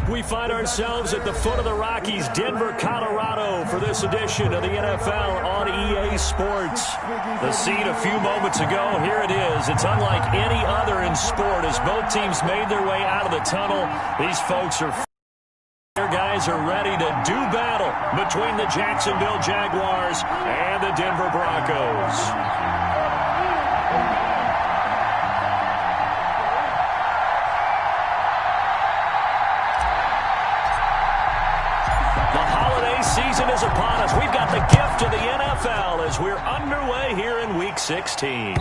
We find ourselves at the foot of the Rockies, Denver, Colorado, for this edition of the NFL on EA Sports. The scene a few moments ago, here it is. It's unlike any other in sport as both teams made their way out of the tunnel. These folks are... Their guys are ready to do battle between the Jacksonville Jaguars and the Denver Broncos. Season is upon us. We've got the gift of the NFL as we're underway here in Week 16.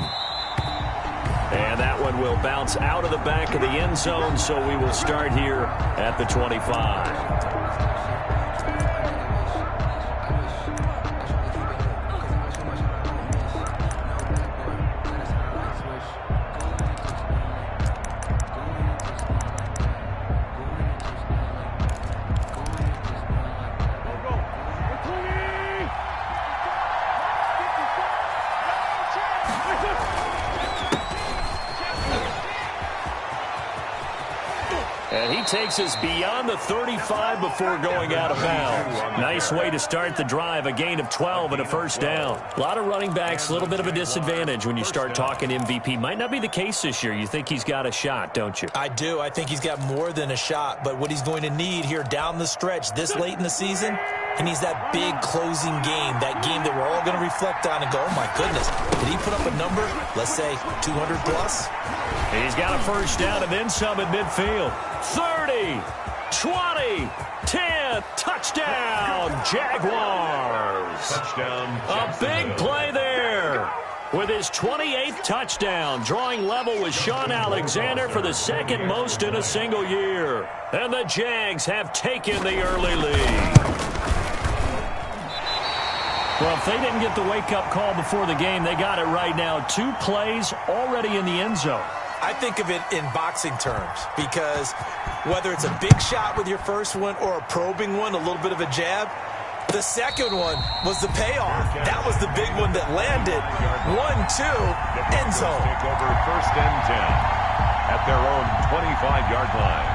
And that one will bounce out of the back of the end zone, so we will start here at the 25. And he takes us beyond the 35 before going out of bounds. Nice way to start the drive, a gain of 12 and a first down. A lot of running backs, a little bit of a disadvantage when you start talking MVP. Might not be the case this year. You think he's got a shot, don't you? I do. I think he's got more than a shot. But what he's going to need here down the stretch this late in the season, he needs that big closing game, that game that we're all going to reflect on and go, oh, my goodness, did he put up a number, let's say 200 plus? He's got a first down and then some at midfield. 30, 20, 10, touchdown, Jaguars. Touchdown. A big play there. With his 28th touchdown, drawing level with Sean Alexander for the second most in a single year. And the Jags have taken the early lead. Well, if they didn't get the wake-up call before the game, they got it right now. 2 plays already in the end zone. I think of it in boxing terms because whether it's a big shot with your first one or a probing one, a little bit of a jab, the second one was the payoff. That was the big one that landed. 1-2, end zone. Take over first and 10 at their own 25-yard line.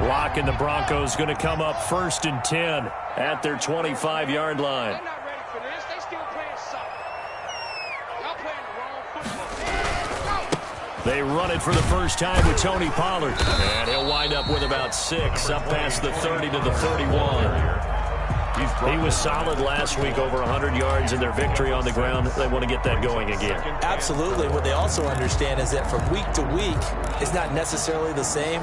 Lock and the Broncos going to come up first and 10 at their 25-yard line. They run it for the first time with Tony Pollard. And he'll wind up with about 6, up past the 30 to the 31. He was solid last week, over 100 yards in their victory on the ground. They want to get that going again. Absolutely. What they also understand is that from week to week, it's not necessarily the same,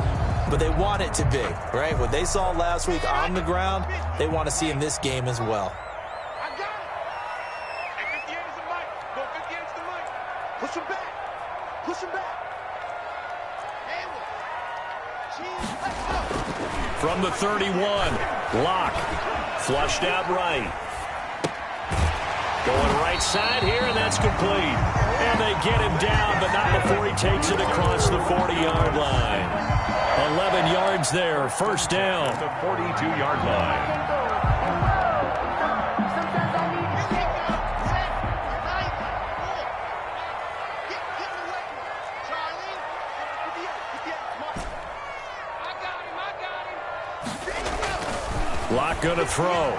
but they want it to be, right? What they saw last week on the ground, they want to see in this game as well. Push him back. Push him back. From the 31, Lock. Flushed out right. Going right side here, and that's complete. And they get him down, but not before he takes it across the 40-yard line. 11 yards there, first down. The 42-yard line. Lock gonna throw.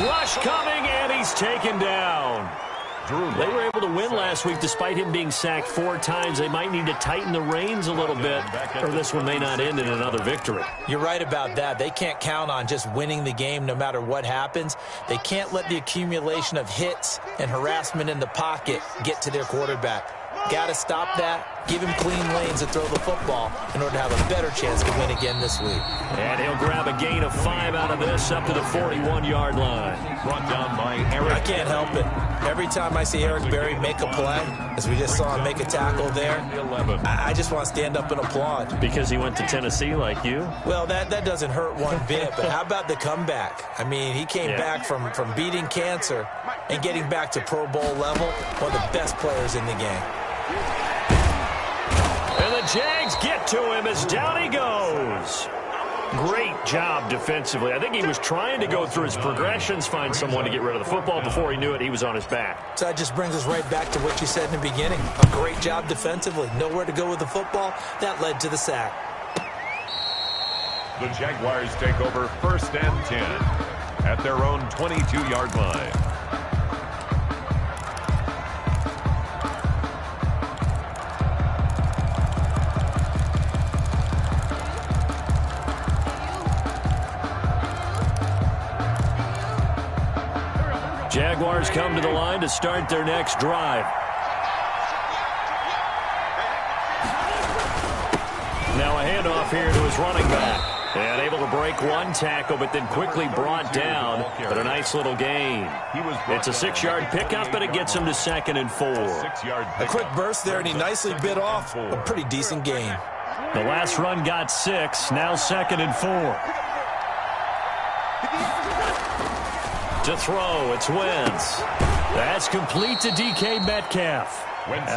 Rush coming, and he's taken down. They were able to win last week despite him being sacked 4 times. They might need to tighten the reins a little bit, or this one may not end in another victory. You're right about that. They can't count on just winning the game no matter what happens. They can't let the accumulation of hits and harassment in the pocket get to their quarterback. Got to stop that. Give him clean lanes to throw the football in order to have a better chance to win again this week. And he'll grab a gain of 5 out of this up to the 41-yard line. Brought down by Eric. I can't help it. Every time I see Eric Berry make a play, as we just saw him make a tackle there, I just want to stand up and applaud. Because he went to Tennessee like you? Well, that doesn't hurt one bit, but how about the comeback? I mean, he came back from beating cancer and getting back to Pro Bowl level, one of the best players in the game. And the Jags get to him as down he goes. Great job defensively. I think he was trying to go through his progressions, find someone to get rid of the football. Before he knew it, he was on his back. So that just brings us right back to what you said in the beginning. A great job defensively. Nowhere to go with the football. That led to the sack. The Jaguars take over 1st and 10 at their own 22-yard line. Jaguars come to the line to start their next drive. Now a handoff here to his running back. And able to break one tackle, but then quickly brought down. But a nice little gain. It's a 6-yard pickup, but it gets him to 2nd and 4. A quick burst there, and he nicely bit off a pretty decent gain. The last run got 6, now 2nd and 4. To throw, it's Wentz. That's complete to DK Metcalf.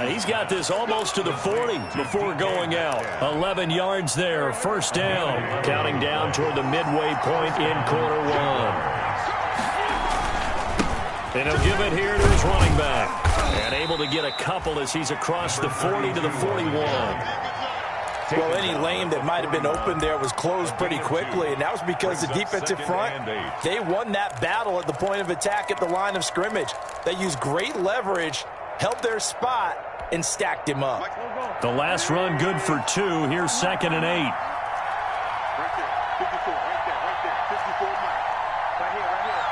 He's got this almost to the 40 before going out. 11 yards there, 1st down. Counting down toward the midway point in quarter 1. And he'll give it here to his running back. And able to get a couple as he's across the 40 to the 41. Well, any lane that might have been open there was closed pretty quickly, and that was because the defensive front, they won that battle at the point of attack at the line of scrimmage. They used great leverage, held their spot, and stacked him up. The last run good for 2. Here's 2nd and 8. Right there. 54, right there. 54, Mike. Right here, right here.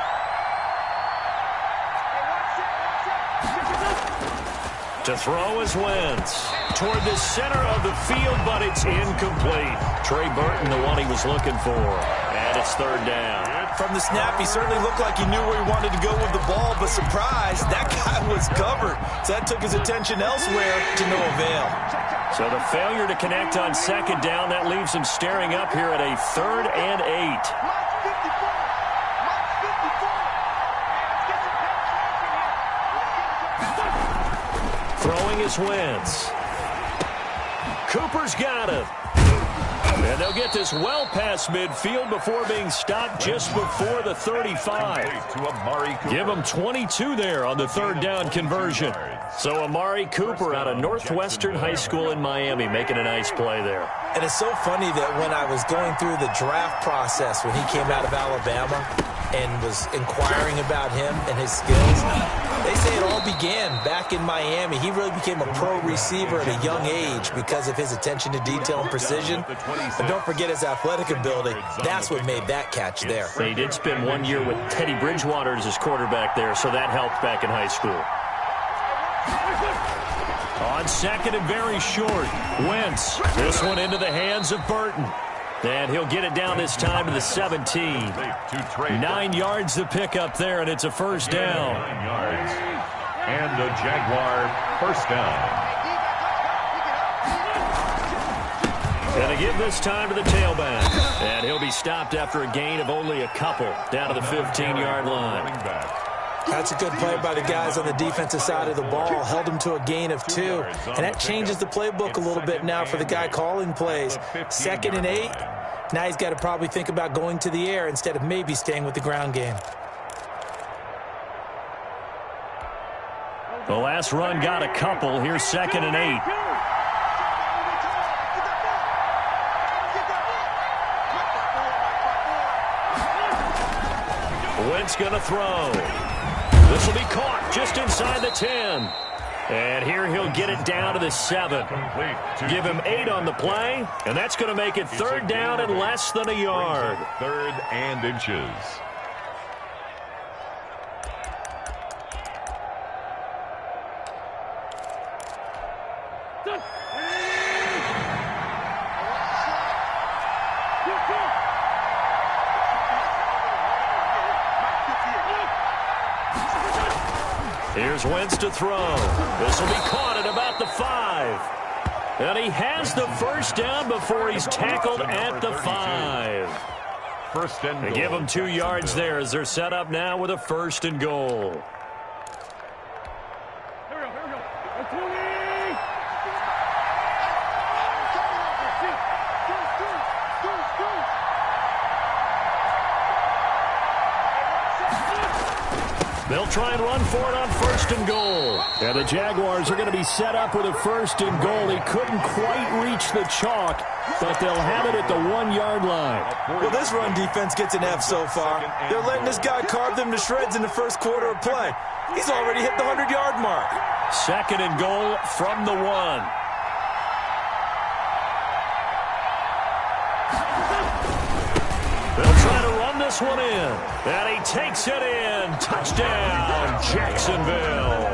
To throw is Wentz. Toward the center of the field, but it's incomplete. Trey Burton, the one he was looking for. And it's 3rd down. From the snap, he certainly looked like he knew where he wanted to go with the ball, but surprise, that guy was covered. So that took his attention elsewhere to no avail. So the failure to connect on 2nd down, that leaves him staring up here at a 3rd and 8. Throwing is Wentz. Cooper's got him. And they'll get this well past midfield before being stopped just before the 35. Give him 22 there on the 3rd down conversion. So Amari Cooper out of Northwestern High School in Miami making a nice play there. And it's so funny that when I was going through the draft process when he came out of Alabama and was inquiring about him and his skills, they say it all began back in Miami. He really became a pro receiver at a young age because of his attention to detail and precision. And don't forget his athletic ability. That's what made that catch there. He did spend 1 year with Teddy Bridgewater as his quarterback there, so that helped back in high school. On 2nd and very short, Wentz. This one into the hands of Burton. And he'll get it down this time to the 17. 9 yards to pick up there, and it's a 1st down. 9 yards. And a Jaguar 1st down. Going to give this time to the tailback. And he'll be stopped after a gain of only a couple down to the 15-yard line. That's a good play by the guys on the defensive side of the ball. Held him to a gain of 2. And that changes the playbook a little bit now for the guy calling plays. 2nd and 8. Now he's got to probably think about going to the air instead of maybe staying with the ground game. The last run got a couple. Here's 2nd and 8. Wentz going to throw. This will be caught just inside the 10. And here he'll get it down to the 7. Give him 8 on the play, and that's going to make it 3rd down and less than a yard. 3rd and inches. Here's Wentz to throw. This will be caught at about the 5. And he has the 1st down before he's tackled at the 5. 1st and They goal. give him 2 yards there as they're set up now with a 1st and goal. They'll try and run for it on 1st and goal. And the Jaguars are going to be set up with a 1st and goal. He couldn't quite reach the chalk, but they'll have it at the 1-yard line. Well, this run defense gets an F so far. They're letting this guy carve them to shreds in the first quarter of play. He's already hit the 100-yard mark. 2nd and goal from the 1. They'll try to run this one in. And he takes it in. Touchdown, Jacksonville.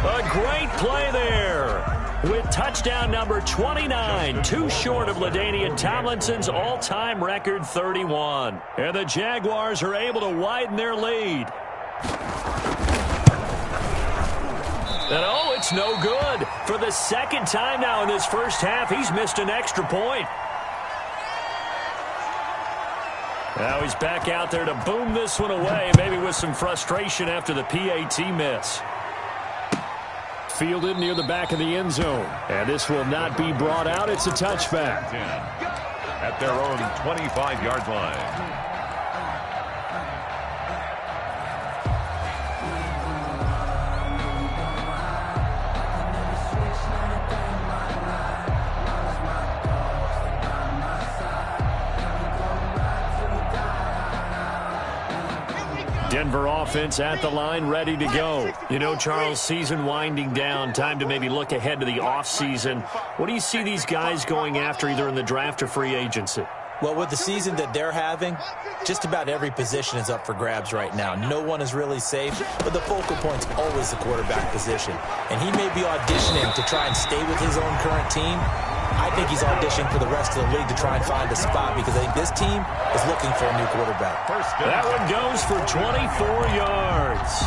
A great play there. With touchdown number 29, too short of LaDainian Tomlinson's all-time record 31. And the Jaguars are able to widen their lead. And oh, it's no good. For the 2nd time now in this first half, he's missed an extra point. Now he's back out there to boom this one away, maybe with some frustration after the PAT miss. Fielded near the back of the end zone. And this will not be brought out. It's a touchback. At their own 25-yard line. Denver offense at the line, ready to go. You know, Charles, season winding down, time to maybe look ahead to the offseason. What do you see these guys going after either in the draft or free agency? Well, with the season that they're having, just about every position is up for grabs right now. No one is really safe, but the focal point's always the quarterback position. And he may be auditioning to try and stay with his own current team. I think he's auditioning for the rest of the league to try and find a spot because I think this team is looking for a new quarterback. That one goes for 24 yards.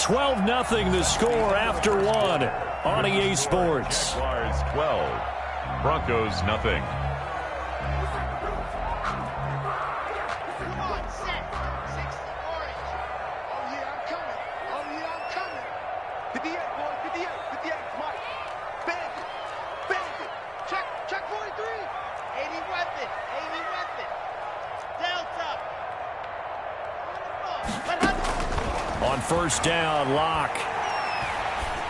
12-0 the score after 1 on EA Sports. Jaguars 12, Broncos nothing. On 1st down, Locke.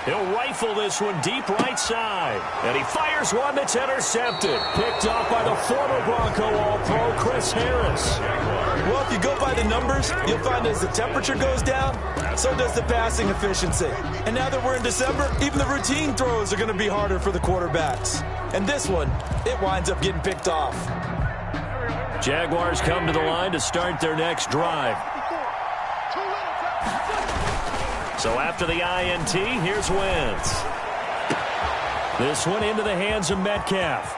He'll rifle this one deep right side. And he fires one that's intercepted. Picked off by the former Bronco All-Pro, Chris Harris. Well, if you go by the numbers, you'll find as the temperature goes down, so does the passing efficiency. And now that we're in December, even the routine throws are going to be harder for the quarterbacks. And this one, it winds up getting picked off. Jaguars come to the line to start their next drive. So after the INT, here's Wentz. This one into the hands of Metcalf.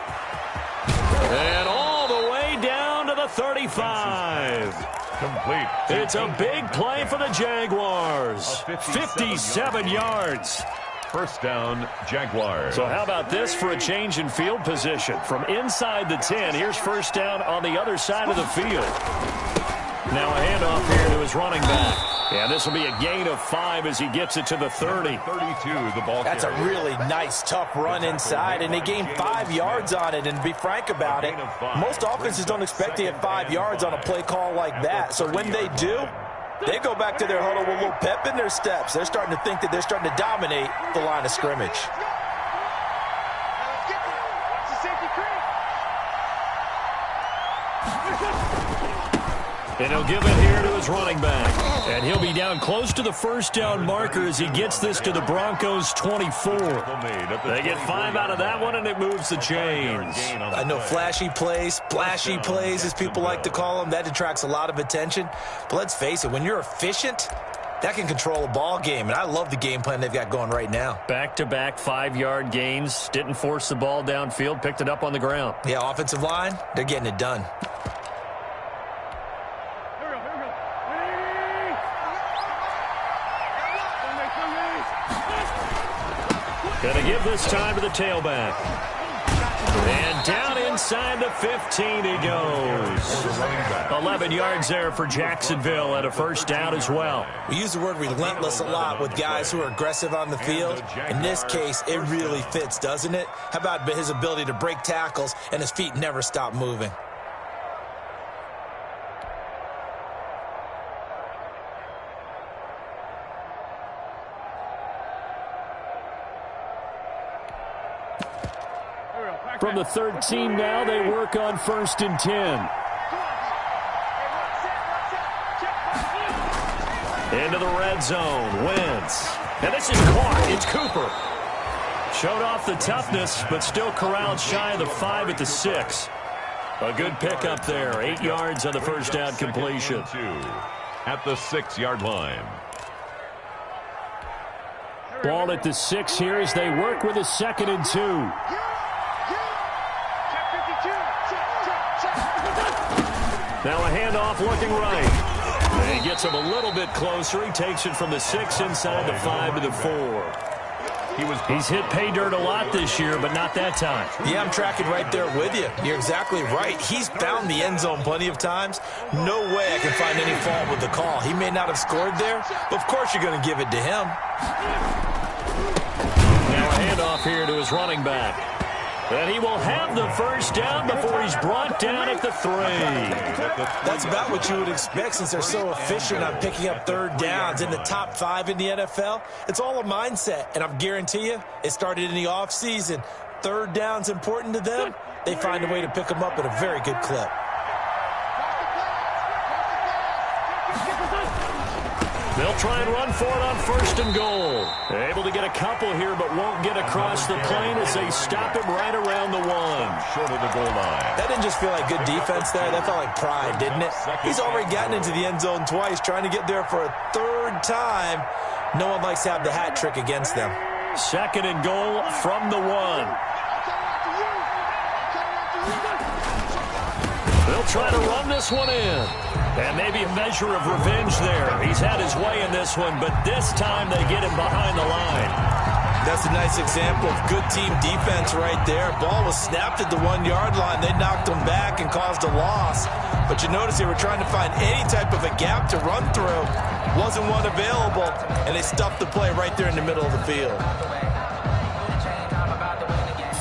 And all the way down to the 35. Complete. It's a big play for the Jaguars. 57 yards. 1st down, Jaguars. So how about this for a change in field position? From inside the 10, here's 1st down on the other side of the field. Now a handoff here to his running back. And this will be a gain of 5 as he gets it to the 30. 32, the ball That's a really nice, tough run inside, and they gained 5 yards on it. And to be frank about it, most offenses don't expect to get 5 yards on a play call like that. So when they do, they go back to their huddle with a little pep in their steps. They're starting to think that they're starting to dominate the line of scrimmage. And he'll give it here to his running back. And he'll be down close to the 1st down marker as he gets this to the Broncos' 24. They get 5 out of that one, and it moves the chains. I know flashy plays, splashy plays, as people like to call them, that attracts a lot of attention. But let's face it, when you're efficient, that can control a ball game. And I love the game plan they've got going right now. Back-to-back 5-yard gains. Didn't force the ball downfield. Picked it up on the ground. Yeah, offensive line, they're getting it done. Going to give this time to the tailback. And down inside. inside the 15 he goes. 11 yards there for Jacksonville and a first down as well. We use the word relentless a lot with guys who are aggressive on the field. In this case, it really fits, doesn't it? How about his ability to break tackles and his feet never stop moving? From the 13 now, they work on 1st and 10. Into the red zone, Wentz. And this is caught. It's Cooper. Showed off the toughness, but still corralled shy of the 5 at the 6. A good pickup there. 8 yards on the first down completion. At the 6-yard line. Ball at the 6 here as they work with a 2nd and 2. Now a handoff looking right. And he gets him a little bit closer. He takes it from the 6 inside the 5 to the 4. He's hit pay dirt a lot this year, but not that time. Yeah, I'm tracking right there with you. You're exactly right. He's found the end zone plenty of times. No way I can find any fault with the call. He may not have scored there, but of course you're going to give it to him. Now a handoff here to his running back. And he will have the first down before he's brought down at the 3. That's about what you would expect since they're so efficient on picking up 3rd downs. In the top 5 in the NFL, it's all a mindset. And I guarantee you, it started in the offseason. 3rd down's important to them. They find a way to pick them up at a very good clip. They'll try and run for it on 1st and goal. Able to get a couple here, but won't get across the plane as they stop him right around the 1. Short of the goal line. That didn't just feel like good defense there. That felt like pride, didn't it? He's already gotten into the end zone twice, trying to get there for a 3rd time. No one likes to have the hat trick against them. 2nd and goal from the 1. They'll try to run this one in. And maybe a measure of revenge there. He's had his way in this one, but this time they get him behind the line. That's a nice example of good team defense right there. Ball was snapped at the 1-yard line. They knocked him back and caused a loss. But you notice they were trying to find any type of a gap to run through. Wasn't one available, and they stuffed the play right there in the middle of the field.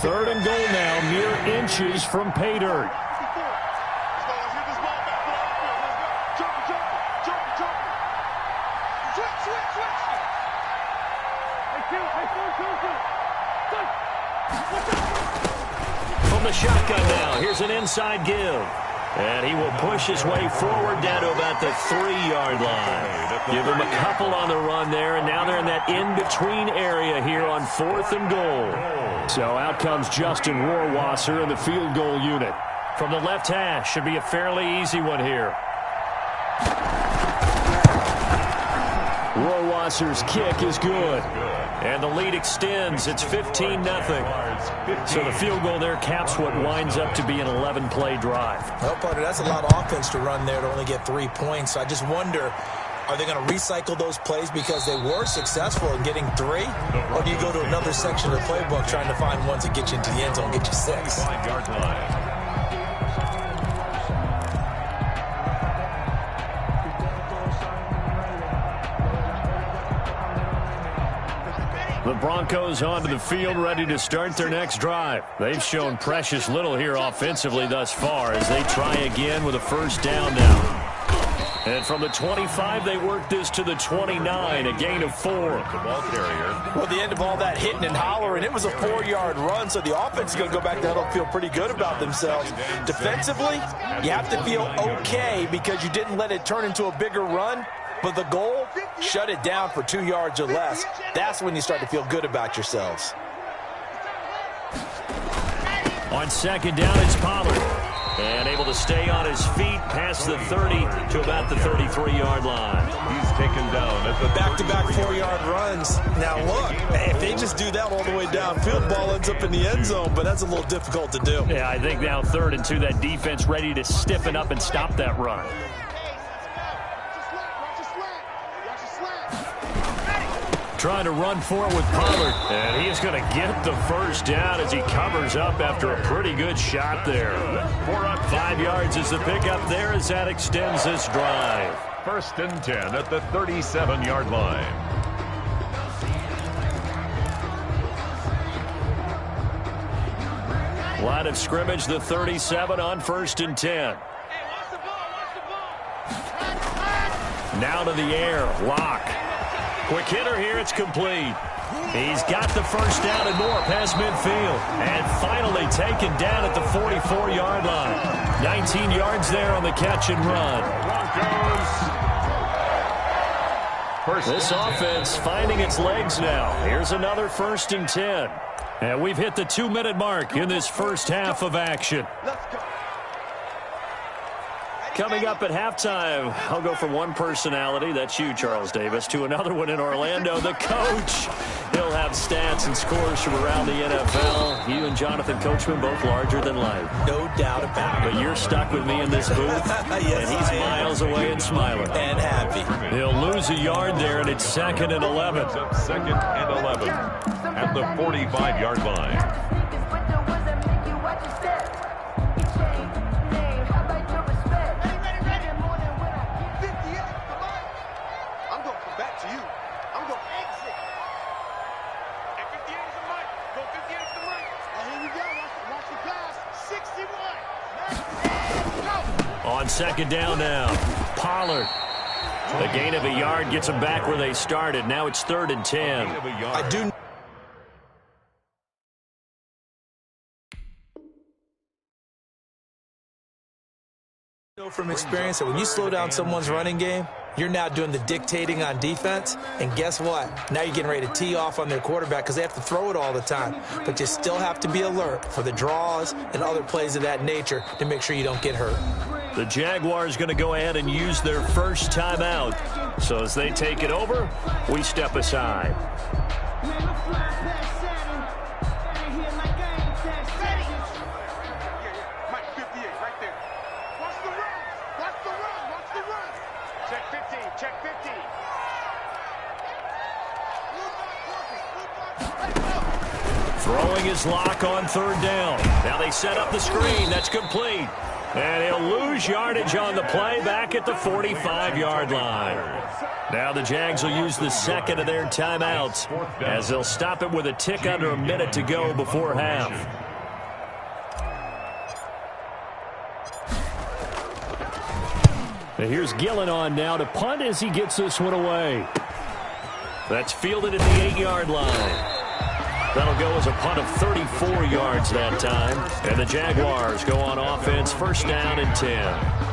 3rd and goal now, mere inches from pay dirt. From the shotgun now, here's an inside give. And he will push his way forward down to about the 3-yard line. Give him a couple on the run there, and now they're in that in-between area here on 4th and goal. So out comes Justin Rohrwasser in the field goal unit. From the left hash, should be a fairly easy one here. Rohrwasser's kick is good. And the lead extends. It's 15-0. So the field goal there caps what winds up to be an 11-play drive. Well, partner, that's a lot of offense to run there to only get 3 points. So I just wonder, are they going to recycle those plays because they were successful in getting 3? Or do you go to another section of the playbook trying to find ones that get you into the end zone, get you 6? 5-yard line. The Broncos onto the field, ready to start their next drive. They've shown precious little here offensively thus far as they try again with a first down now. And from the 25, they work this to the 29, a gain of 4. The ball carrier. Well, the end of all that hitting and hollering, it was a 4-yard run, so the offense is going to go back down and feel pretty good about themselves. Defensively, you have to feel okay because you didn't let it turn into a bigger run. But the goal, shut it down for 2 yards or less. That's when you start to feel good about yourselves. On 2nd down, it's Pollard. And able to stay on his feet past the 30 to about the 33-yard line. He's taken down at the back-to-back 4-yard runs. Now, look, if they just do that all the way downfield, ball ends up in the end zone, but that's a little difficult to do. Yeah, I think now 3rd and 2, that defense ready to stiffen up and stop that run. Trying to run for it with Pollard. And he's going to get the first down as he covers up after a pretty good shot there. 5 yards is the pickup there as that extends this drive. 1st and 10 at the 37-yard line. Line of scrimmage, the 37 on 1st and 10. Now to the air. Lock. Quick hitter here. It's complete. He's got the first down and more past midfield. And finally taken down at the 44-yard line. 19 yards there on the catch and run. This offense finding its legs now. Here's another 1st and 10. And we've hit the 2-minute mark in this first half of action. Coming up at halftime, I'll go from one personality, that's you, Charles Davis, to another one in Orlando, the coach. He'll have stats and scores from around the NFL. You and Jonathan Coachman both larger than life. No doubt about it. But you're stuck with me in this booth, yes, and he's miles away and smiling. And happy. He'll lose a yard there, and it's 2nd and 11. 2nd and 11 at the 45-yard line. On 2nd down now, Pollard. The gain of a yard gets them back where they started. Now it's 3rd and 10. I do know from experience that when you slow down someone's running game, you're now doing the dictating on defense, and guess what? Now you're getting ready to tee off on their quarterback because they have to throw it all the time. But you still have to be alert for the draws and other plays of that nature to make sure you don't get hurt. The Jaguars going to go ahead and use their first timeout. So as they take it over, we step aside. Throwing his lock on 3rd down. Now they set up the screen. That's complete. And he'll lose yardage on the play back at the 45-yard line. Now the Jags will use the 2nd of their timeouts as they'll stop it with a tick under a minute to go before half. And here's Gillen on now to punt as he gets this one away. That's fielded at the 8-yard line. That'll go as a punt of 34 yards that time. And the Jaguars go on offense, 1st down and 10.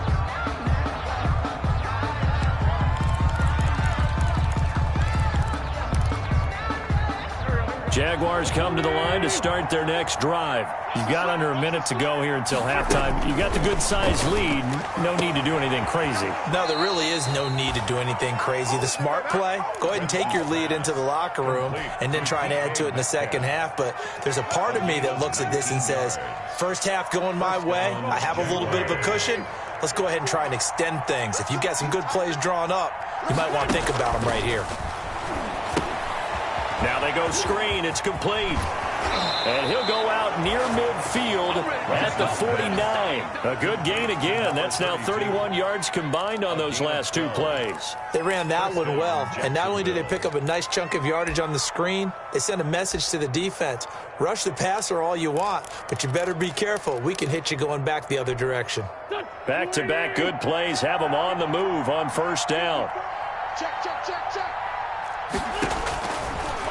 Jaguars come to the line to start their next drive. You've got under a minute to go here until halftime. You've got the good-sized lead. No need to do anything crazy. No, there really is no need to do anything crazy. The smart play, go ahead and take your lead into the locker room and then try and add to it in the second half. But there's a part of me that looks at this and says, first half going my way, I have a little bit of a cushion. Let's go ahead and try and extend things. If you've got some good plays drawn up, you might want to think about them right here. Now they go screen. It's complete. And he'll go out near midfield at the 49. A good gain again. That's now 31 yards combined on those last 2 plays. They ran that one well. And not only did they pick up a nice chunk of yardage on the screen, they sent a message to the defense. Rush the passer all you want, but you better be careful. We can hit you going back the other direction. Back-to-back good plays have them on the move on 1st down. Check.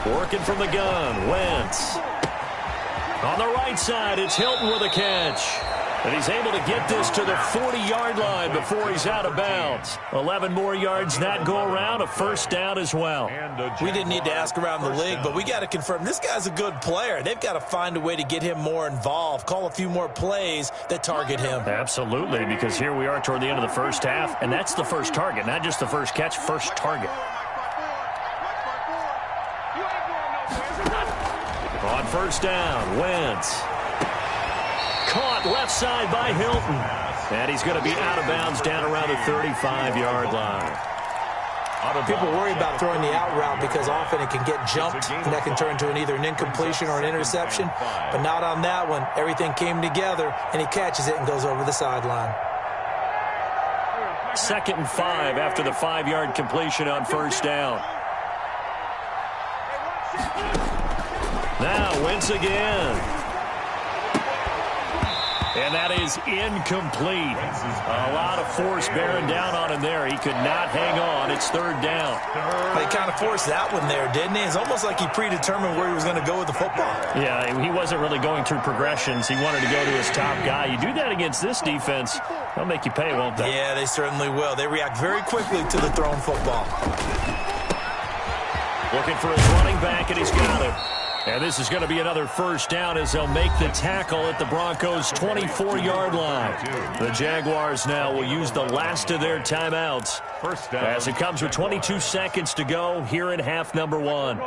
Working from the gun, Wentz. On the right side, it's Hilton with a catch. And he's able to get this to the 40-yard line before he's out of bounds. 11 more yards that go around, a 1st down as well. We didn't need to ask around the league, but we got to confirm this guy's a good player. They've got to find a way to get him more involved, call a few more plays that target him. Absolutely, because here we are toward the end of the first half, and that's the first target, not just the first catch, first target. On 1st down, Wentz. Caught left side by Hilton. And he's going to be out of bounds down around the 35-yard line. People worry about throwing the out route because often it can get jumped, and that can turn into either an incompletion or an interception. But not on that one. Everything came together, and he catches it and goes over the sideline. 2nd and 5 after the 5-yard completion on first down. Now Wentz again. And that is incomplete. A lot of force bearing down on him there. He could not hang on. It's 3rd down. They kind of forced that one there, didn't he? It's almost like he predetermined where he was going to go with the football. Yeah, he wasn't really going through progressions. He wanted to go to his top guy. You do that against this defense, they'll make you pay, won't they? Yeah, they certainly will. They react very quickly to the thrown football. Looking for his running back, and he's got it. And this is going to be another first down as they'll make the tackle at the Broncos' 24-yard line. The Jaguars now will use the last of their timeouts as it comes with 22 seconds to go here in half number 1.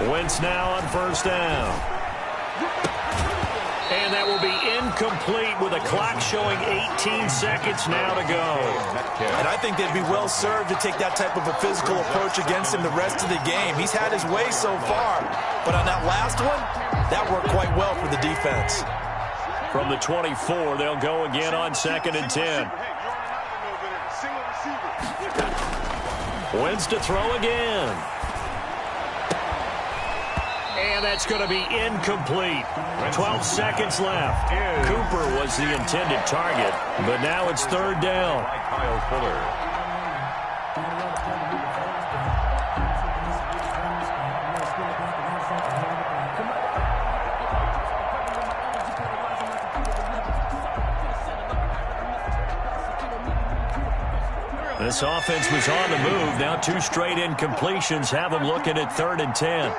Wentz now on first down. And that will be incomplete with a clock showing 18 seconds now to go. And I think they'd be well served to take that type of a physical approach against him the rest of the game. He's had his way so far, but on that last one, that worked quite well for the defense. From the 24, they'll go again on 2nd and 10. Wentz to throw again. And that's going to be incomplete. 12 seconds left. Cooper was the intended target, but now it's 3rd down. Kyle Fuller. This offense was on the move. Now 2 straight incompletions have them looking at 3rd and 10.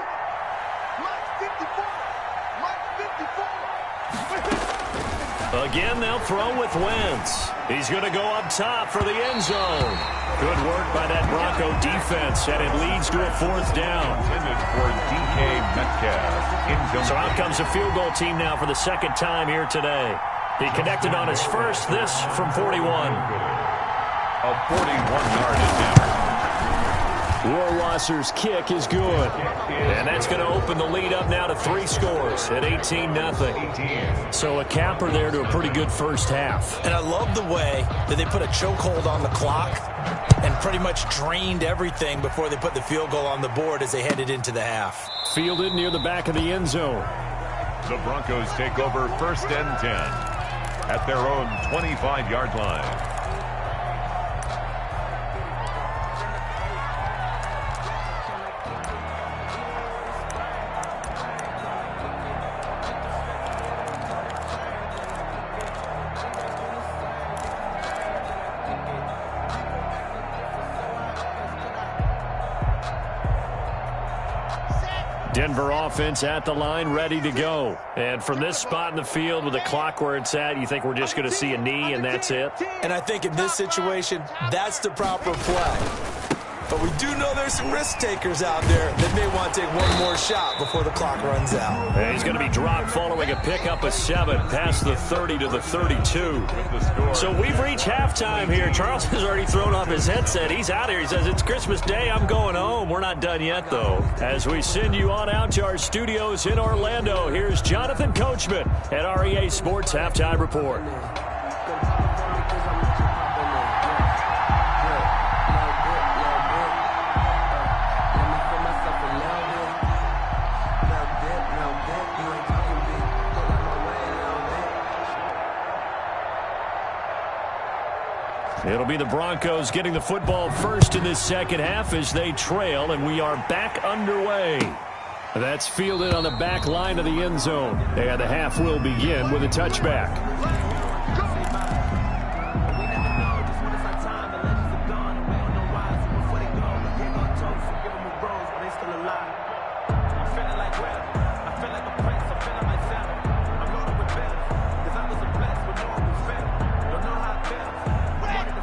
Again, they'll throw with Wentz. He's going to go up top for the end zone. Good work by that Bronco defense, and it leads to a 4th down. Intended for DK Metcalf. So out comes the field goal team now for the 2nd time here today. He connected on his first, this from 41. A 41-yard attempt. Warwasser's kick is good. And that's going to open the lead up now to 3 scores at 18-0. So a capper there to a pretty good first half. And I love the way that they put a chokehold on the clock and pretty much drained everything before they put the field goal on the board as they headed into the half. Fielded near the back of the end zone. The Broncos take over 1st and 10 at their own 25-yard line. Denver offense at the line, ready to go. And from this spot in the field with the clock where it's at, you think we're just going to see a knee and that's it? And I think in this situation, that's the proper play. But we do know there's some risk takers out there that may want to take one more shot before the clock runs out. And he's going to be dropped following a pickup of 7 past the 30 to the 32. So we've reached halftime here. Charles has already thrown off his headset. He's out here. He says, it's Christmas Day. I'm going home. We're not done yet, though. As we send you on out to our studios in Orlando, here's Jonathan Coachman at REA Sports Halftime Report. It'll be the Broncos getting the football first in this second half as they trail, and we are back underway. That's fielded on the back line of the end zone. And the half will begin with a touchback.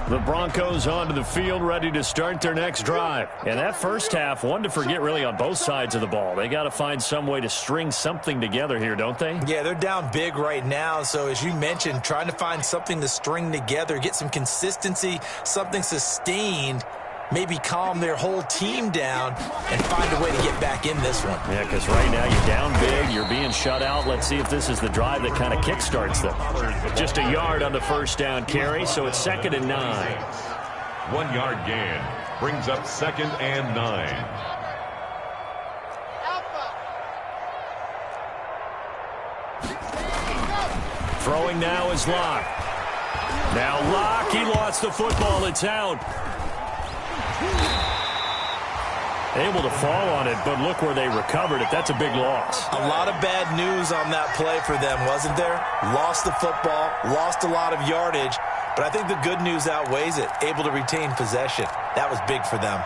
The Broncos Broncos onto the field, ready to start their next drive. And that first half, one to forget really on both sides of the ball. They got to find some way to string something together here, don't they? Yeah, they're down big right now. So as you mentioned, trying to find something to string together, get some consistency, something sustained, maybe calm their whole team down and find a way to get back in this one. Yeah, because right now you're down big, you're being shut out. Let's see if this is the drive that kind of kickstarts them. Just a yard on the first down carry, so it's 2nd and 9. 1 yard gain brings up 2nd and 9. Throwing now is Locke. Now Locke, he lost the football. It's out. Able to fall on it, but look where they recovered it. That's a big loss. A lot of bad news on that play for them, wasn't there? Lost the football, lost a lot of yardage, but I think the good news outweighs it. Able to retain possession. That was big for them.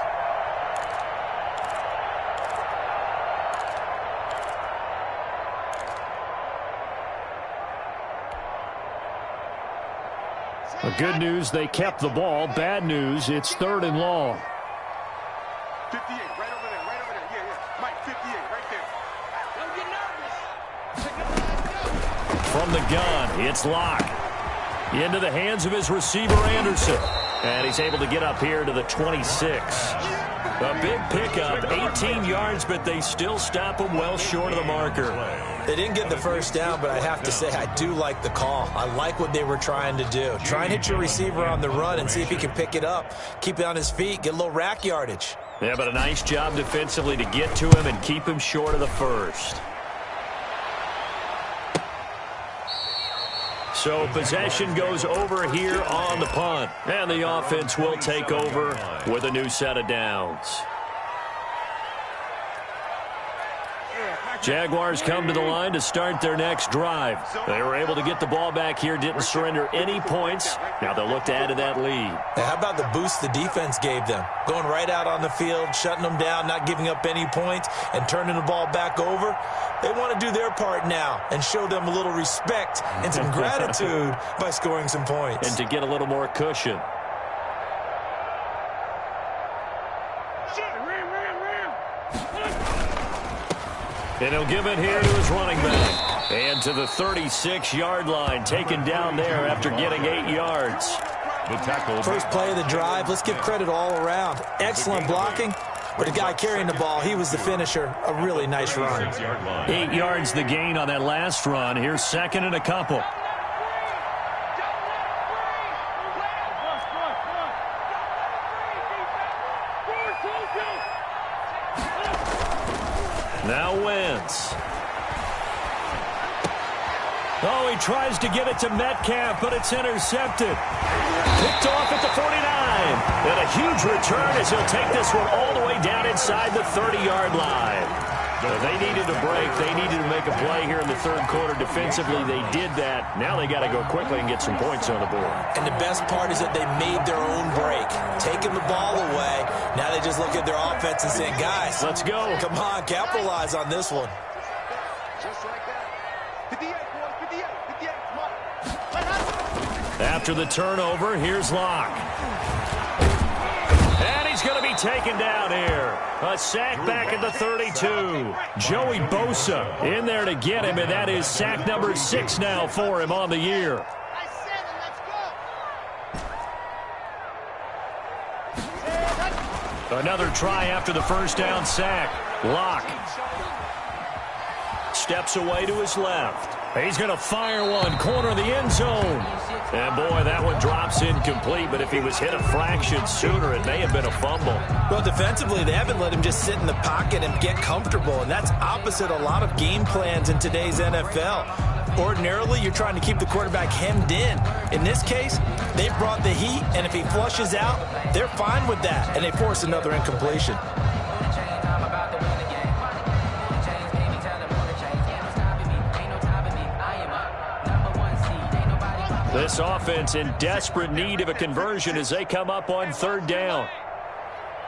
The good news, they kept the ball. Bad news, it's 3rd and long. 58, right over there, right over there. Yeah. Mike, 58, right there. Don't get nervous. From the gun, it's Locke. Into the hands of his receiver, Anderson. And he's able to get up here to the 26. A big pickup, 18 yards, but they still stop him well short of the marker. They didn't get the first down, but I have to say I do like the call. I like what they were trying to do. Try and hit your receiver on the run and see if he can pick it up. Keep it on his feet, get a little rack yardage. Yeah, but a nice job defensively to get to him and keep him short of the first. So possession goes over here on the punt. And the offense will take over with a new set of downs. Jaguars come to the line to start their next drive. They were able to get the ball back here, didn't surrender any points. Now they'll look to add to that lead. Now, how about the boost the defense gave them? Going right out on the field, shutting them down, not giving up any points, and turning the ball back over. They want to do their part now and show them a little respect and some gratitude by scoring some points. And to get a little more cushion. And he'll give it here to his running back. And to the 36-yard line, taken down there after getting 8 yards. The tackle. First play of the drive, let's give credit all around. Excellent blocking, but the guy carrying the ball, he was the finisher. A really nice run. 8 yards the gain on that last run. Here's 2nd and a couple. Now Wentz. Oh, he tries to get it to Metcalf, but it's intercepted. Picked off at the 49. And a huge return as he'll take this one all the way down inside the 30-yard line. They needed a break. They needed to make a play here in the third quarter defensively. They did that. Now they got to go quickly and get some points on the board. And the best part is that they made their own break. Taking the ball away. Now they just look at their offense and saying, guys, let's go. Come on, capitalize on this one. Just like that. 58, boys, 58, 58, come on. After the turnover, here's Locke. And he's going to be taken down here. A sack back at the 32. Joey Bosa in there to get him, and that is sack number 6 now for him on the year. Another try after the first down sack. Locke steps away to his left. He's going to fire one, corner of the end zone. And, boy, that one drops incomplete, but if he was hit a fraction sooner, it may have been a fumble. Well, defensively, they haven't let him just sit in the pocket and get comfortable, and that's opposite a lot of game plans in today's NFL. Ordinarily, you're trying to keep the quarterback hemmed in. In this case, they brought the heat, and if he flushes out, they're fine with that, and they force another incompletion. This offense in desperate need of a conversion as they come up on third down.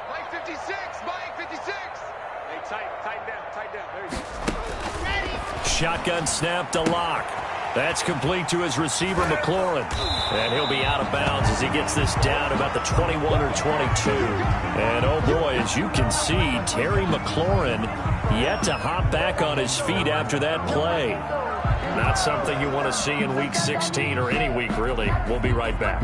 Mike 56, Mike 56. Hey, tighten down, tighten down. There you go. Shotgun snap to Locke. That's complete to his receiver, McLaurin. And he'll be out of bounds as he gets this down about the 21 or 22. And, oh, boy, as you can see, Terry McLaurin yet to hop back on his feet after that play. Not something you want to see in Week 16 or any week, really. We'll be right back.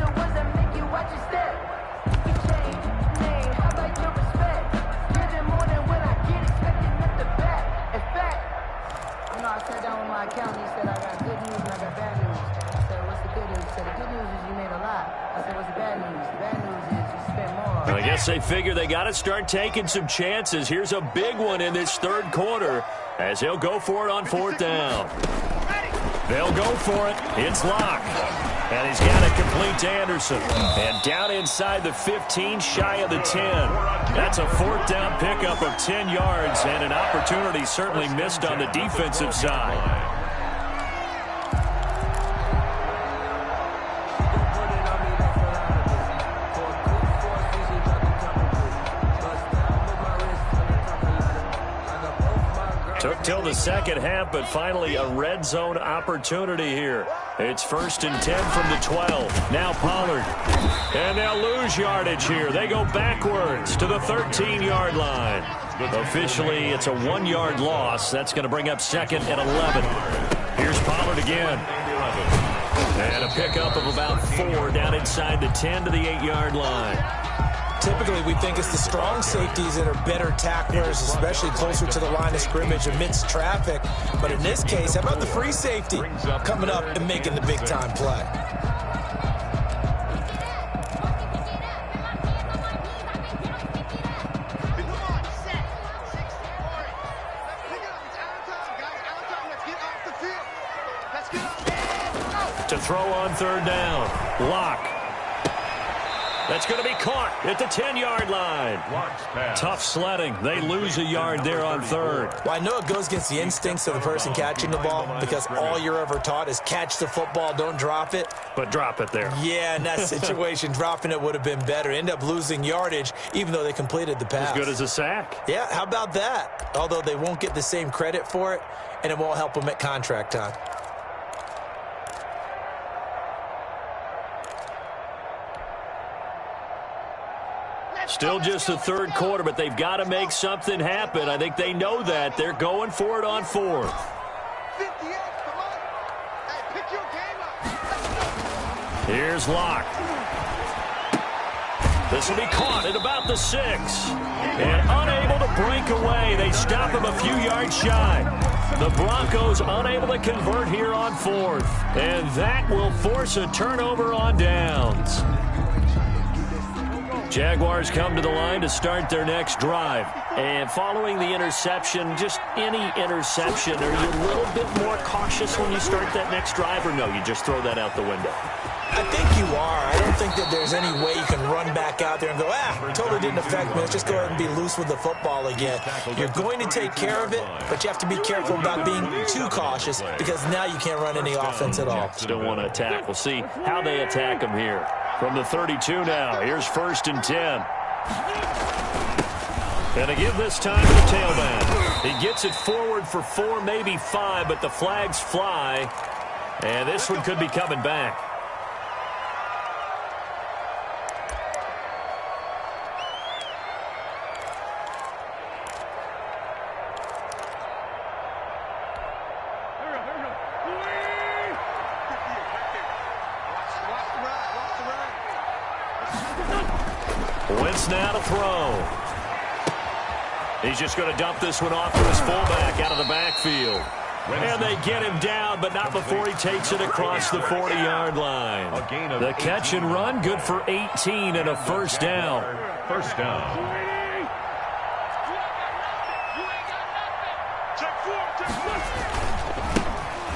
I guess they figure they got to start taking some chances. Here's a big one in this third quarter as he'll go for it on fourth down. They'll go for it. It's Locke. And he's got it complete to Anderson. And down inside the 15, shy of the 10. That's a fourth down pickup of 10 yards and an opportunity certainly missed on the defensive side. Took till the second half, but finally a red zone opportunity here. It's 1st and 10 from the 12. Now Pollard. And they'll lose yardage here. They go backwards to the 13-yard line. Officially, it's a 1-yard loss. That's going to bring up 2nd and 11. Here's Pollard again. And a pickup of about 4 down inside the 10 to the 8-yard line. Typically, we think it's the strong safeties that are better tacklers, especially closer to the line of scrimmage amidst traffic. But in this case, how about the free safety coming up and making the big-time play? To throw on third down, Locke. That's going to be caught at the 10-yard line. Tough sledding. They lose a yard there on third. Well, I know it goes against the instincts of the person catching the ball because all you're ever taught is catch the football, don't drop it. But drop it there. Yeah, in that situation, dropping it would have been better. End up losing yardage, even though they completed the pass. As good as a sack. Yeah, how about that? Although they won't get the same credit for it, and it won't help them at contract time. Still just the third quarter, but they've got to make something happen. I think they know that. They're going for it on fourth. Here's Locke. This will be caught at about the 6. And unable to break away. They stop him a few yards shy. The Broncos unable to convert here on fourth. And that will force a turnover on downs. Jaguars come to the line to start their next drive. And following the interception, just any interception, are you a little bit more cautious when you start that next drive, or no, you just throw that out the window? I think you are. I don't think that there's any way you can run back out there and go, totally didn't affect me. Let's just go ahead and be loose with the football again. You're going to take care of it, but you have to be careful about being too cautious because now you can't run any offense at all. Still want to attack. We'll see how they attack them here. From the 32 now, here's 1st and 10. And again this time to the tailback. He gets it forward for 4, maybe 5, but the flags fly. And this one could be coming back. Wentz now to throw. He's just going to dump this one off to his fullback out of the backfield. And they get him down, but not before he takes it across the 40-yard line. The catch and run, good for 18 and a first down. First down.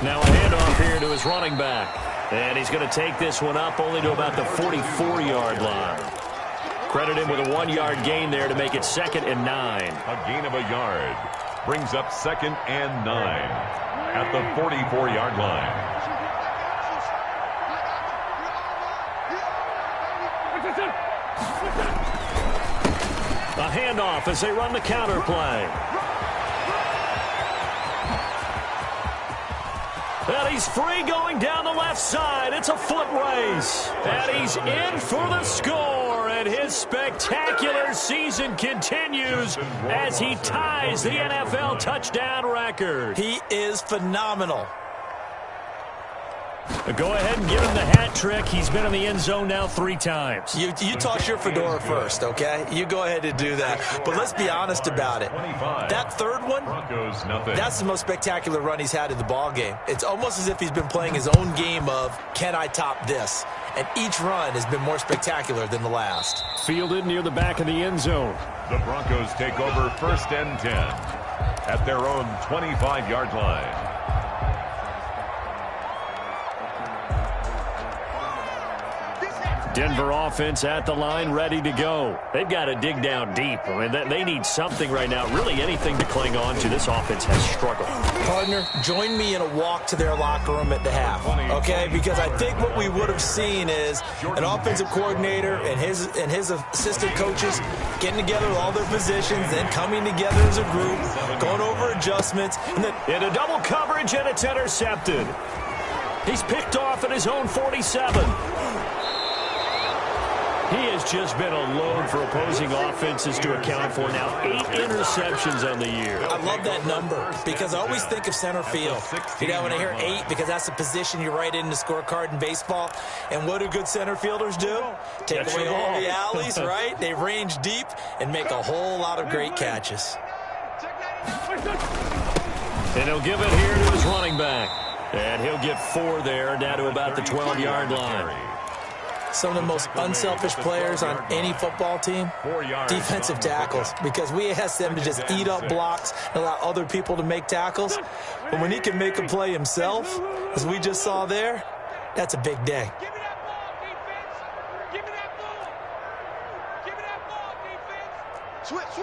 Now a handoff here to his running back. And he's going to take this one up only to about the 44-yard line. Credit him with a 1-yard gain there to make it 2nd and 9. A gain of a yard brings up 2nd and 9 at the 44-yard line. A handoff as they run the counter play. And he's free going down the left side. It's a foot race. And he's in for the score. And his spectacular season continues as he ties the NFL touchdown record. He is phenomenal. Go ahead and give him the hat trick. He's been in the end zone now 3 times. You toss your fedora first, okay? You go ahead and do that. But let's be honest about it. That third one, that's the most spectacular run he's had in the ball game. It's almost as if he's been playing his own game of, can I top this? And each run has been more spectacular than the last. Fielded near the back of the end zone. The Broncos take over 1st and 10 at their own 25-yard line. Denver offense at the line, ready to go. They've got to dig down deep. I mean, they need something right now, really anything to cling on to. This offense has struggled. Partner, join me in a walk to their locker room at the half, okay? Because I think what we would have seen is an offensive coordinator and his assistant coaches getting together with all their positions, then coming together as a group, going over adjustments. And then into double coverage, and it's intercepted. He's picked off at his own 47. He has just been a load for opposing offenses to account for now. 8 interceptions on the year. I love that number because I always think of center field. You know, when I hear 8, because that's the position you write in the scorecard in baseball. And what do good center fielders do? Take away all the alleys, right? They range deep and make a whole lot of great catches. And he'll give it here to his running back. And he'll get 4 there, down to about the 12-yard line. Some of the most unselfish players on any football team, defensive tackles, because we ask them to just eat up blocks and allow other people to make tackles. But when he can make a play himself, as we just saw there, that's a big day. Give me that ball, defense. Give me that ball. Give me that ball, defense. Switch.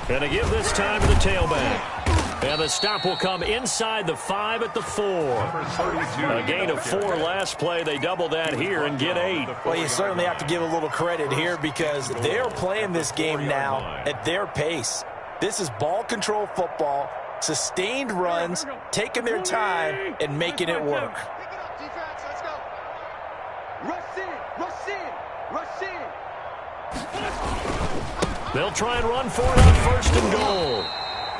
And to give this time to the tailback. And the stop will come inside the 5 at the 4. A gain of 4 last play. They double that here and get 8. Well, you certainly have to give a little credit here because they're playing this game now at their pace. This is ball control football, sustained runs, taking their time and making it work. Pick it up, defense. Let's go. Rush in. They'll try and run for it on 1st and goal.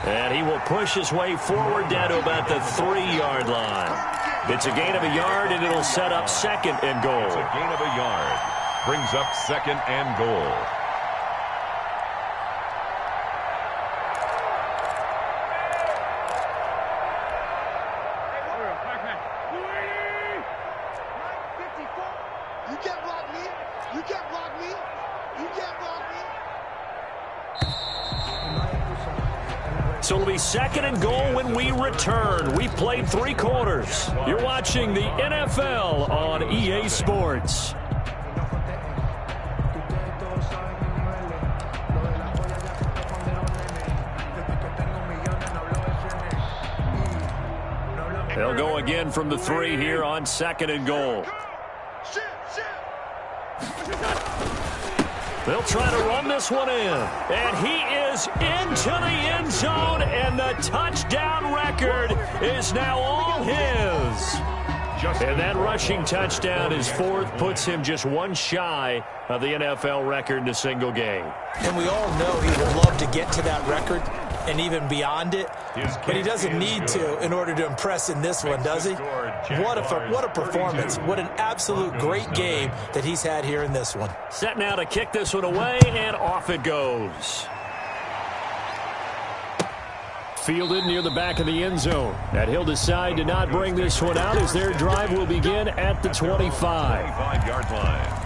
And he will push his way forward down to about the 3-yard line. It's a gain of a yard, and it'll set up 2nd and goal. It's a gain of a yard. Brings up 2nd and goal. You can't block me. You can't block me. You can't block me. So it'll be 2nd and goal when we return. We played 3 quarters. You're watching the NFL on EA Sports. They'll go again from the 3 here on 2nd and goal. They'll try to run this one in. And he is into the end zone, and the touchdown record is now all his. And that rushing touchdown, his 4th, puts him just 1 shy of the NFL record in a single game. And we all know he would love to get to that record and even beyond it, but he doesn't need to in order to impress in this one, does he? What a performance. What an absolute great game that he's had here in this one. Set now to kick this one away, and off it goes. Fielded near the back of the end zone. And he'll decide to not bring this one out as their drive will begin at the 25. 25-yard line.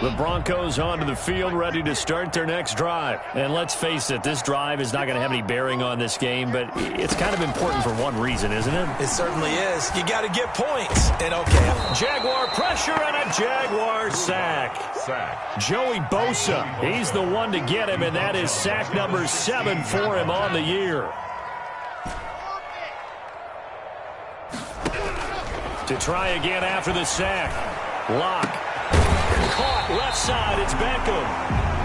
The Broncos onto the field, ready to start their next drive. And let's face it, this drive is not going to have any bearing on this game, but it's kind of important for one reason, isn't it? It certainly is. You got to get points. And okay. Jaguar pressure and a Jaguar sack. Joey Bosa, he's the one to get him, and that is sack number 7 for him on the year. To try again after the sack. Lock. Caught left side. It's Beckham.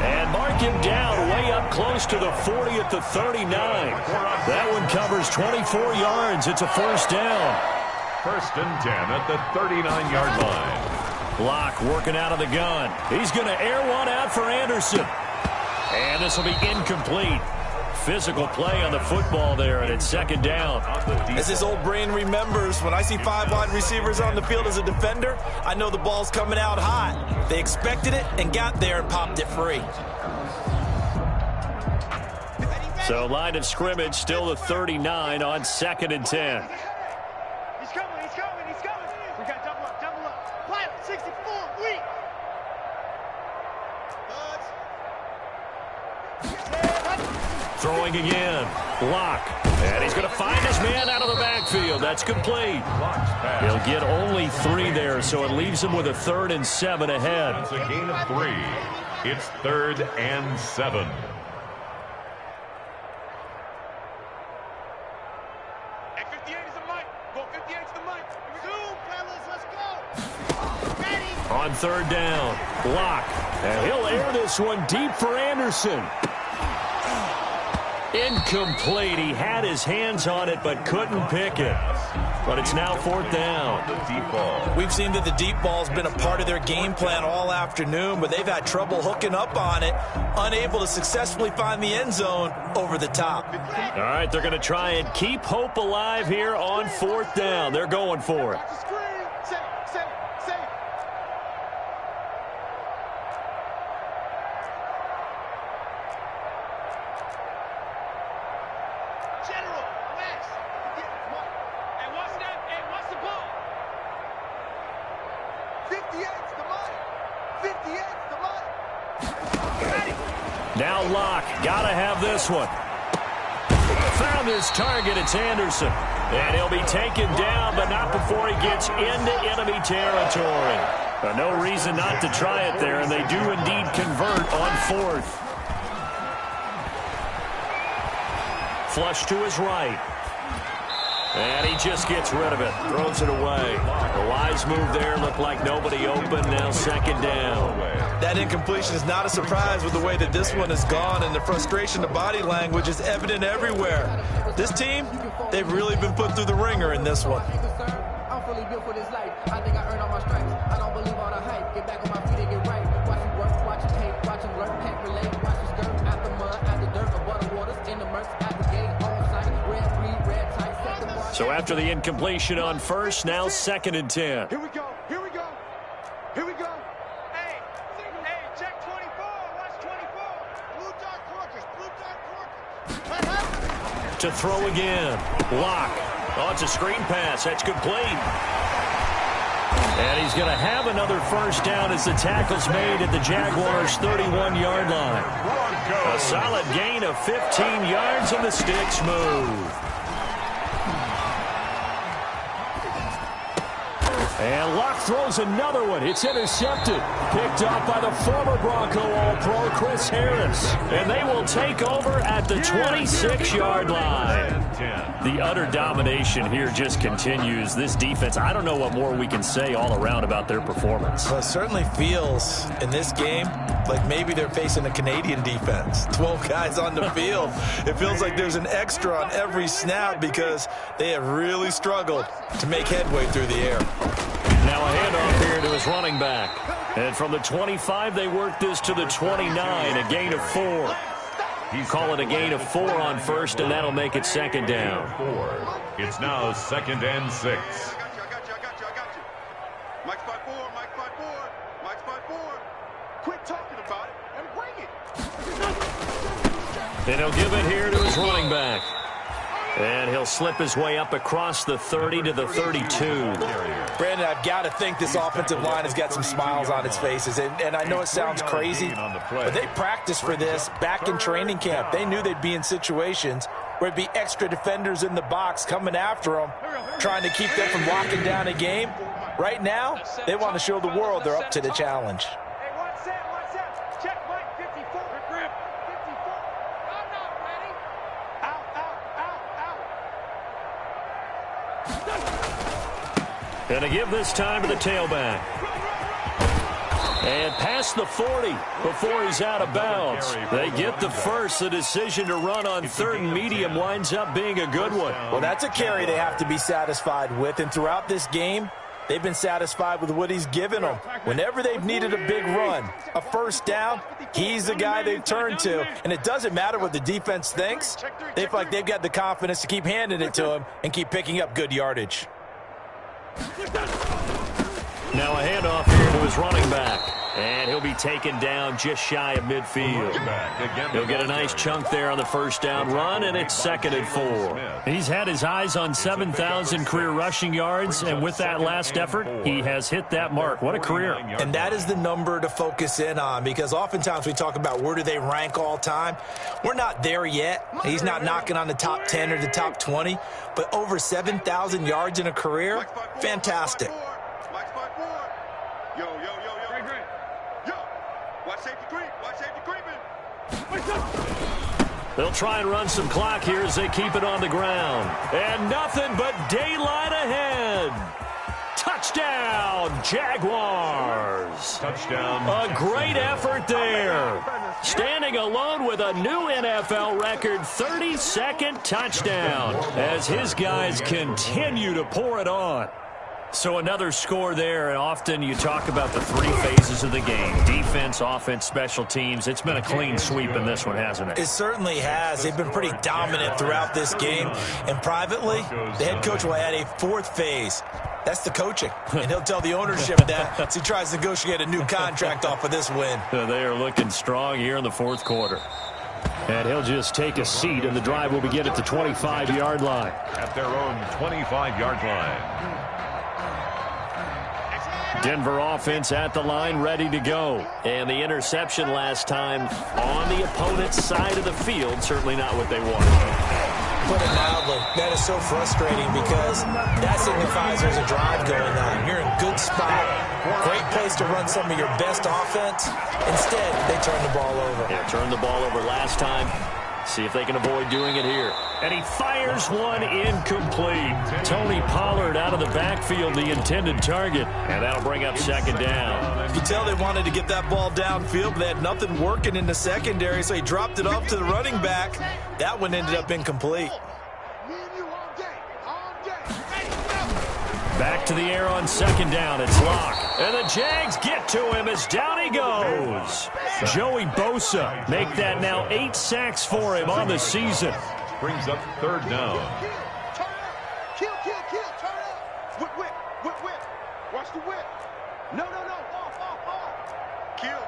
And mark him down way up close to the 40 at the 39. That one covers 24 yards. It's a first down. First and 10 at the 39-yard line. Lock working out of the gun. He's going to air one out for Anderson. And this will be incomplete. Physical play on the football there, and it's second down. As his old brain remembers, when I see 5 wide receivers on the field as a defender, I know the ball's coming out hot. They expected it and got there and popped it free. So line of scrimmage still the 39 on second and 10. He's coming. We got double up. Pilot, 64, weak. Throwing again. Lock. And he's going to find his man out of the backfield. That's complete. He'll get only 3 there, so it leaves him with a 3rd and 7 ahead. It's a gain of 3. It's 3rd and 7. Hey, 58 is the mic. Go 58 to the mic. Zoom, fellas, let's go. Ready. On 3rd down. Lock. And he'll air this one deep for Anderson. Incomplete. He had his hands on it but couldn't pick it. But it's now 4th down. We've seen that the deep ball's been a part of their game plan all afternoon, but they've had trouble hooking up on it, unable to successfully find the end zone over the top. All right, they're going to try and keep hope alive here on 4th down. They're going for it. Now Lock, gotta have this one. Found his target, it's Anderson. And he'll be taken down, but not before he gets into enemy territory. No reason not to try it there, and they do indeed convert on 4th. Flush to his right. And he just gets rid of it, throws it away. A wise move there, looked like nobody open, now 2nd down. That incompletion is not a surprise with the way that this one has gone, and the frustration, the body language is evident everywhere. This team, they've really been put through the ringer in this one. I'm fully built for this life. I think I earned all my stripes. I don't believe all the hype. Get back on my feet and get right. Watch it work, watch it hate, watch it learn, can't relate. Watch it skirt out the mud, out the dirt, above the waters, in the murks, out the gate, on sight, red, green, red, tight, set the bar. So after the incompletion on 1st, now 2nd and 10. Here we go. Hey, check 24. Watch 24. Blue dot Corkers. To throw again. Lock. Oh, it's a screen pass. That's complete. And he's going to have another first down as the tackle's made at the Jaguars' 31-yard line. A solid gain of 15 yards, and the sticks move. And Lock throws another one. It's intercepted. Picked up by the former Bronco All-Pro, Chris Harris. And they will take over at the 26-yard line. The utter domination here just continues. This defense, I don't know what more we can say all around about their performance. Well, it certainly feels in this game like maybe they're facing a Canadian defense. 12 guys on the field. It feels like there's an extra on every snap because they have really struggled to make headway through the air. Now a handoff here to his running back. And from the 25, they work this to the 29, a gain of 4. Call it a gain of 4 on 1st, and that'll make it 2nd down. It's now 2nd and 6. I got you. Mike's by 4. Quit talking about it and bring it. And he'll give it here to his running back. And he'll slip his way up across the 30 to the 32. Brandon, I've got to think this offensive line has got some smiles on its faces. And I know it sounds crazy, but they practiced for this back in training camp. They knew they'd be in situations where it'd be extra defenders in the box coming after them, trying to keep them from locking down a game. Right now, they want to show the world they're up to the challenge. Hey, one set. Check Mike, 54. Grip. 54. I'm not ready. Out. And to give this time to the tailback. And past the 40 before he's out of bounds. They get the first. The decision to run on third and medium winds up being a good one. Well, that's a carry they have to be satisfied with. And throughout this game, they've been satisfied with what he's given them. Whenever they've needed a big run, a first down, he's the guy they've turned to. And it doesn't matter what the defense thinks. They feel like they've got the confidence to keep handing it to him and keep picking up good yardage. Now a handoff here to his running back. And he'll be taken down just shy of midfield. He'll get a nice chunk there on the first down run, and it's 2nd and 4. He's had his eyes on 7,000 career rushing yards, and with that last effort, he has hit that mark. What a career. And that is the number to focus in on, because oftentimes we talk about where do they rank all time. We're not there yet. He's not knocking on the top 10 or the top 20, but over 7,000 yards in a career, fantastic. They'll try and run some clock here as they keep it on the ground. And nothing but daylight ahead. Touchdown, Jaguars. Touchdown. A great effort there. Standing alone with a new NFL record, 32nd touchdown as his guys continue to pour it on. So another score there, and often you talk about the 3 phases of the game. Defense, offense, special teams. It's been a clean sweep in this one, hasn't it? It certainly has. They've been pretty dominant throughout this game. And privately, the head coach will add a 4th phase. That's the coaching. And he'll tell the ownership that as he tries to negotiate a new contract off of this win. They are looking strong here in the 4th quarter. And he'll just take a seat, and the drive will begin at the 25-yard line. At their own 25-yard line. Denver offense at the line, ready to go. And the interception last time on the opponent's side of the field, certainly not what they wanted. Put it mildly, that is so frustrating because that signifies there's a drive going on. You're in a good spot, great place to run some of your best offense. Instead, they turn the ball over. Yeah, turned the ball over last time. See if they can avoid doing it here. And he fires one incomplete. Tony Pollard out of the backfield, the intended target. And that'll bring up 2nd down. You tell they wanted to get that ball downfield, but they had nothing working in the secondary, so he dropped it off to the running back. That one ended up incomplete. Back to the air on 2nd down. It's Locke. And the Jags get to him as down he goes. Joey Bosa make that now 8 sacks for him on the season. Brings up 3rd down. Kill, turn up. Whip. Watch the whip. No. Off. Kill.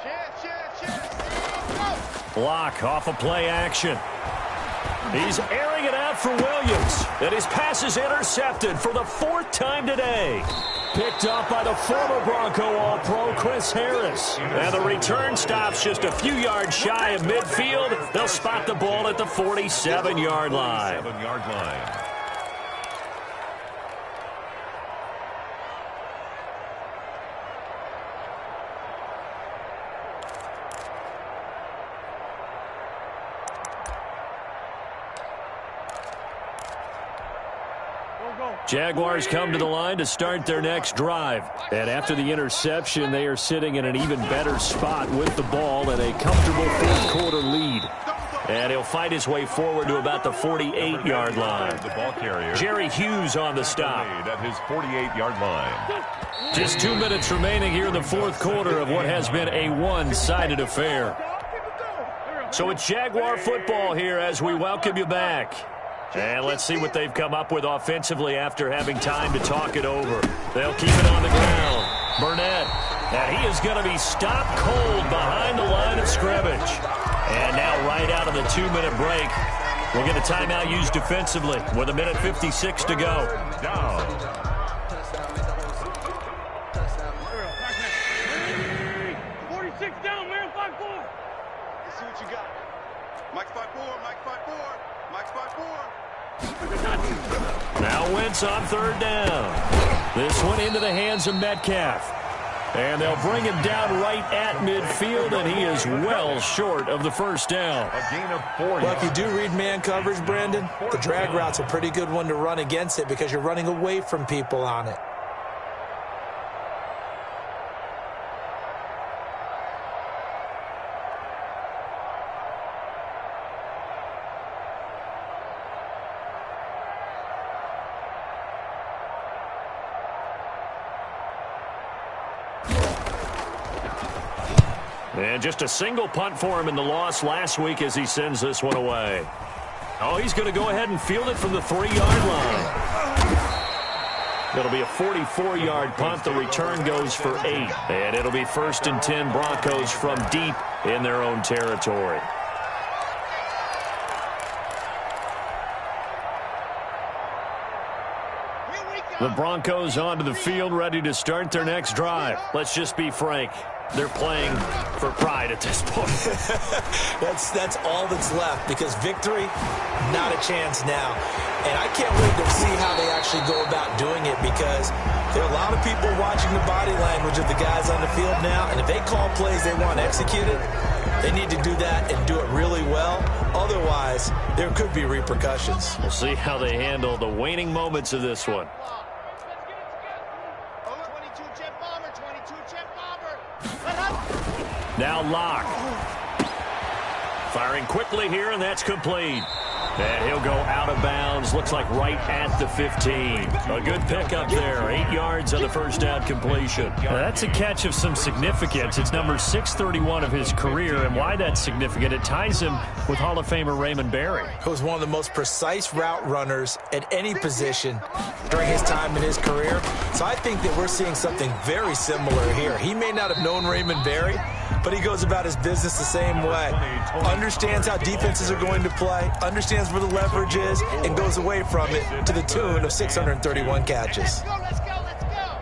Chance. Locke off of play action. He's airing it out for Williams. And his pass is intercepted for the 4th time today. Picked up by the former Bronco All-Pro, Chris Harris. And the return stops just a few yards shy of midfield. They'll spot the ball at the 47-yard line. 47-yard line. Jaguars come to the line to start their next drive. And after the interception, they are sitting in an even better spot with the ball and a comfortable 4th quarter lead. And he'll fight his way forward to about the 48-yard line. The ball carrier. Jerry Hughes on the stop. At his 48-yard line. Just 2 minutes remaining here in the 4th quarter of what has been a one-sided affair. So it's Jaguar football here as we welcome you back. And let's see what they've come up with offensively after having time to talk it over. They'll keep it on the ground. Burnett. And he is going to be stopped cold behind the line of scrimmage. And now right out of the 2-minute break, we'll get a timeout used defensively with 1:56 to go. Down. 46 down, man. 5-4. Let's see what you got. Mike's 5-4. Mike's 5-4. Now Wentz on 3rd down. This one into the hands of Metcalf. And they'll bring him down right at midfield, and he is well short of the first down. A gain of 4 Well, if you yards. do read man coverage, Brandon, the drag route's a pretty good one to run against it because you're running away from people on it. And just a single punt for him in the loss last week as he sends this one away. Oh, he's going to go ahead and field it from the 3-yard line. It'll be a 44-yard punt. The return goes for 8. And it'll be 1st and 10 Broncos from deep in their own territory. The Broncos onto the field, ready to start their next drive. Let's just be frank. They're playing for pride at this point. That's all that's left because victory, not a chance now. And I can't wait to see how they actually go about doing it because there are a lot of people watching the body language of the guys on the field now. And if they call plays they want executed, they need to do that and do it really well. Otherwise, there could be repercussions. We'll see how they handle the waning moments of this one. Now Locke. Firing quickly here, and that's complete. And he'll go out of bounds. Looks like right at the 15. A good pickup there. 8 yards on the first down completion. Now that's a catch of some significance. It's number 631 of his career. And why that's significant, it ties him with Hall of Famer Raymond Berry. He was one of the most precise route runners at any position during his time in his career. So I think that we're seeing something very similar here. He may not have known Raymond Berry, but he goes about his business the same way. Understands how defenses are going to play, understands where the leverage is, and goes away from it to the tune of 631 catches. Let's go, let's go, let's go.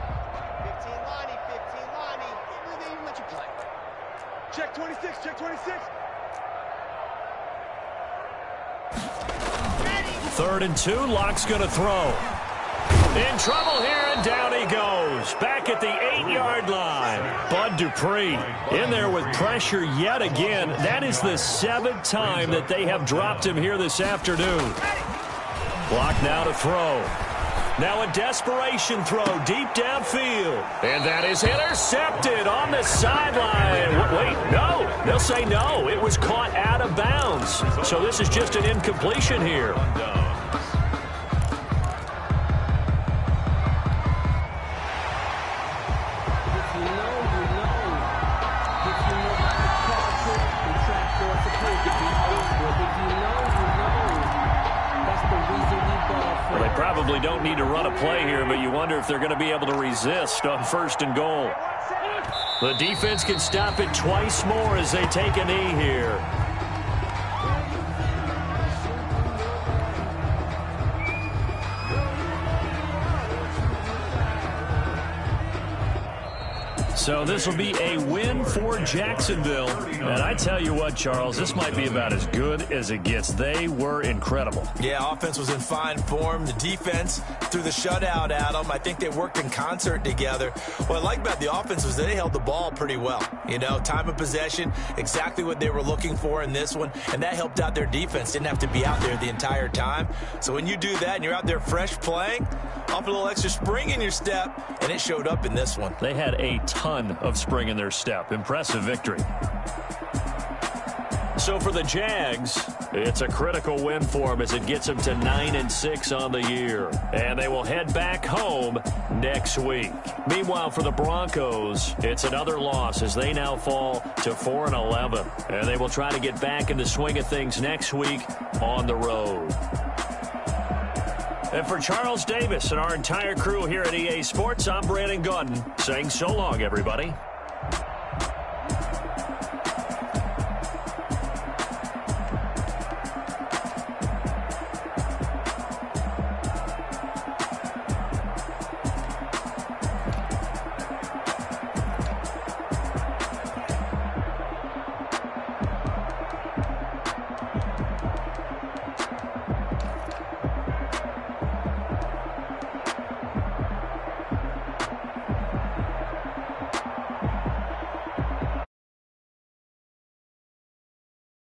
15 Lonnie, 15 Lonnie. They even let you play. Check 26, check 26. 3rd and 2, Locke's going to throw. In trouble here, and down he goes. Back at the 8-yard line. Bud Dupree in there with pressure yet again. That is the 7th time that they have dropped him here this afternoon. Block now to throw. Now a desperation throw deep downfield. And that is intercepted on the sideline. Wait, no. They'll say no. It was caught out of bounds. So this is just an incompletion here. Well, they probably don't need to run a play here, but you wonder if they're going to be able to resist on 1st and goal. The defense can stop it twice more as they take a knee here. So this will be a win for Jacksonville. And I tell you what, Charles, this might be about as good as it gets. They were incredible. Yeah, offense was in fine form. The defense threw the shutout at them. I think they worked in concert together. What I like about the offense was they held the ball pretty well. You know, time of possession, exactly what they were looking for in this one. And that helped out their defense. Didn't have to be out there the entire time. So when you do that and you're out there fresh playing, off a little extra spring in your step, and it showed up in this one. They had a ton of spring in their step. Impressive victory. So for the Jags, it's a critical win for them as it gets them to 9-6 on the year. And they will head back home next week. Meanwhile, for the Broncos, it's another loss as they now fall to 4-11. And they will try to get back in the swing of things next week on the road. And for Charles Davis and our entire crew here at EA Sports, I'm Brandon Gaudin saying so long, everybody.